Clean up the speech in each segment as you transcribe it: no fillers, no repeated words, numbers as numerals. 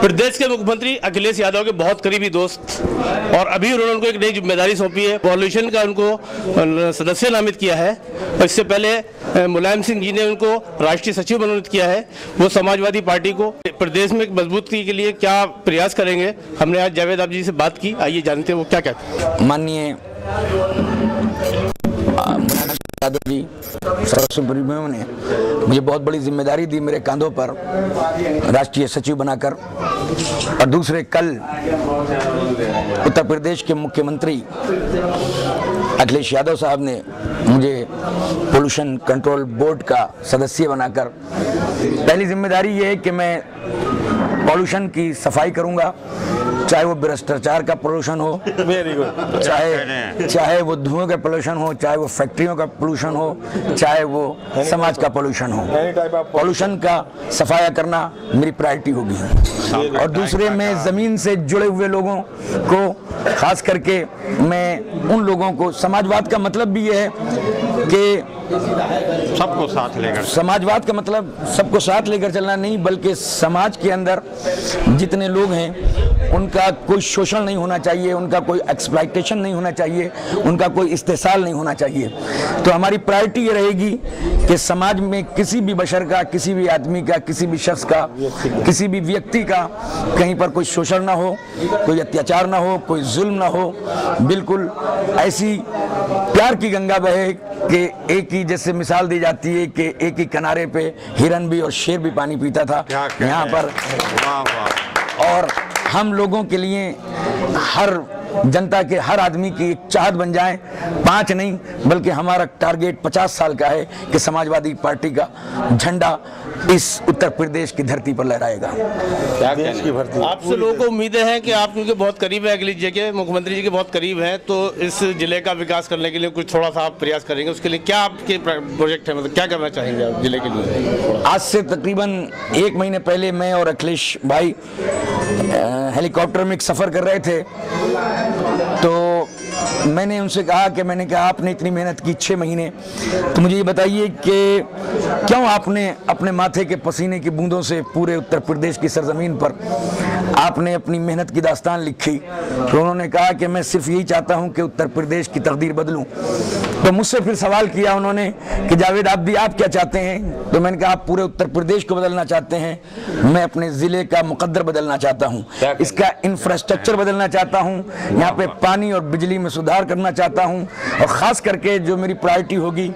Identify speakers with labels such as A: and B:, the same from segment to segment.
A: प्रदेश के मुख्यमंत्री अखिलेश यादव के बहुत करीबी दोस्त और अभी उन्होंने उनको एक नई जिम्मेदारी सौंपी है। पॉल्यूशन का उनको सदस्य नामित किया है और इससे पहले मुलायम सिंह जी ने उनको राष्ट्रीय सचिव मनोनीत किया है। वो समाजवादी पार्टी को प्रदेश में मजबूती के लिए क्या प्रयास करेंगे, हमने आज जावेद आप जी से बात की। आइए जानते हैं वो क्या कहते हैं।
B: माननीय यादव जी सुप्रीमो ने मुझे बहुत बड़ी जिम्मेदारी दी मेरे कंधों पर राष्ट्रीय सचिव बनाकर, और दूसरे कल उत्तर प्रदेश के मुख्यमंत्री अखिलेश यादव साहब ने मुझे पोल्यूशन कंट्रोल बोर्ड का सदस्य बनाकर पहली जिम्मेदारी ये है कि मैं पॉल्यूशन की सफाई करूंगा, चाहे वो भ्रष्टाचार का पोल्यूशन हो, चाहे वो धुएं का पोल्यूशन हो, चाहे वो फैक्ट्रियों का पोल्यूशन हो, चाहे वो समाज का पोल्यूशन हो। पोल्यूशन का सफाया करना मेरी प्रायोरिटी होगी। और दूसरे में जमीन से जुड़े हुए लोगों को, खास करके मैं उन लोगों को, समाजवाद का मतलब भी ये है कि
C: सबको साथ लेकर,
B: समाजवाद का मतलब सबको साथ लेकर चलना नहीं, बल्कि समाज के अंदर जितने लोग हैं उनका कोई शोषण नहीं होना चाहिए, उनका कोई एक्सप्लॉयटेशन नहीं होना चाहिए, उनका कोई इस्तेसाल नहीं होना चाहिए। तो हमारी प्रायोरिटी ये रहेगी कि समाज में किसी भी बशर का, किसी भी आदमी का, किसी भी शख्स का, किसी भी व्यक्ति का कहीं पर कोई शोषण ना हो, कोई अत्याचार ना हो, कोई जुल्म ना हो। बिल्कुल ऐसी प्यार की गंगा बहे कि एक ही, जैसे मिसाल दी जाती है कि एक ही किनारे पे हिरन भी और शेर भी पानी पीता था, यहाँ पर। और हम लोगों के लिए, हर जनता के, हर आदमी की एक चाहत बन जाए, 5 नहीं बल्कि हमारा टारगेट 50 साल का है कि समाजवादी पार्टी का झंडा इस उत्तर प्रदेश की धरती पर लहराएगा।
A: आपसे लोगों को उम्मीदें हैं कि आप क्योंकि बहुत करीब है अखिलेश जी के, मुख्यमंत्री जी के बहुत करीब हैं, तो इस जिले का विकास करने के लिए कुछ थोड़ा सा आप प्रयास करेंगे। उसके लिए क्या आपके प्रोजेक्ट है, मतलब क्या करना चाहेंगे आप जिले के लिए?
B: आज से तकरीबन 1 महीने पहले मैं और अखिलेश भाई हेलीकॉप्टर में एक सफ़र कर रहे थे, तो मैंने उनसे कहा कि आपने इतनी मेहनत की 6 महीने, तो मुझे ये बताइए कि क्यों आपने अपने माथे के पसीने की बूंदों से पूरे उत्तर प्रदेश की सरजमीन पर आपने अपनी मेहनत की दास्तान लिखी। तो उन्होंने कहा कि मैं सिर्फ यही चाहता हूं कि उत्तर प्रदेश की तकदीर बदलूं। तो मुझसे फिर सवाल किया उन्होंने कि जावेद आप क्या चाहते हैं? तो मैंने कहा आप पूरे उत्तर प्रदेश को बदलना चाहते हैं, मैं अपने ज़िले का मुकद्दर बदलना चाहता हूँ, इसका इंफ्रास्ट्रक्चर बदलना चाहता हूँ, यहाँ पे पानी और बिजली में सुधार करना चाहता हूँ, और ख़ास करके जो मेरी प्रायोरिटी होगी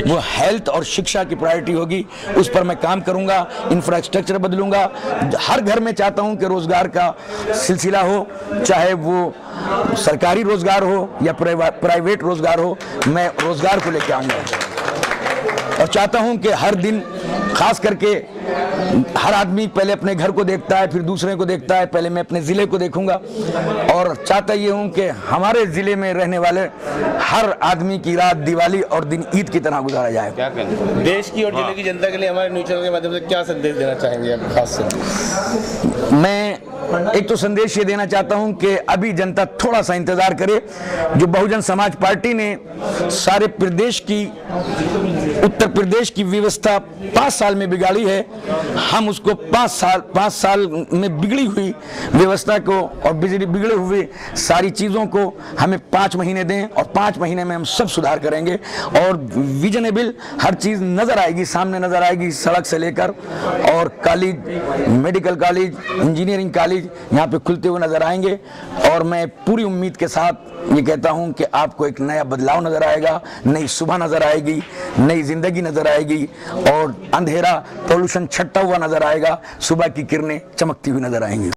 B: वो हेल्थ और शिक्षा की प्रायोरिटी होगी, उस पर मैं काम करूँगा, इंफ्रास्ट्रक्चर बदलूँगा। हर घर में चाहता हूँ कि रोज़गार का सिलसिला हो, चाहे वो सरकारी रोज़गार हो या प्राइवेट रोज़गार हो, मैं रोज़गार को लेकर आऊँगा। और चाहता हूं कि हर दिन, खास करके हर आदमी पहले अपने घर को देखता है, फिर दूसरे को देखता है, पहले मैं अपने ज़िले को देखूंगा। और चाहता ये हूं कि हमारे ज़िले में रहने वाले हर आदमी की रात दिवाली और दिन ईद की तरह गुजारा जाए।
A: क्या करें देश की और जिले की जनता के लिए हमारे न्यूज़ चैनल के माध्यम से क्या संदेश देना चाहेंगे आप खास से?
B: मैं एक तो संदेश ये देना चाहता हूं कि अभी जनता थोड़ा सा इंतजार करे। जो बहुजन समाज पार्टी ने सारे प्रदेश की, उत्तर प्रदेश की व्यवस्था 5 साल में बिगाड़ी है, हम उसको 5 साल में बिगड़ी हुई व्यवस्था को और बिगड़े हुए सारी चीज़ों को हमें 5 महीने दें, और 5 महीने में हम सब सुधार करेंगे और विजनेबल हर चीज़ नज़र आएगी, सामने नज़र आएगी, सड़क से लेकर और college, medical college, engineering college यहाँ पे खुलते हुए नजर आएंगे। और मैं पूरी उम्मीद के साथ ये कहता हूँ कि आपको एक नया बदलाव नजर आएगा, नई सुबह नजर आएगी, नई जिंदगी नजर आएगी, और अंधेरा पोल्यूशन छटता हुआ नजर आएगा, सुबह की किरणें चमकती हुई नजर आएंगी।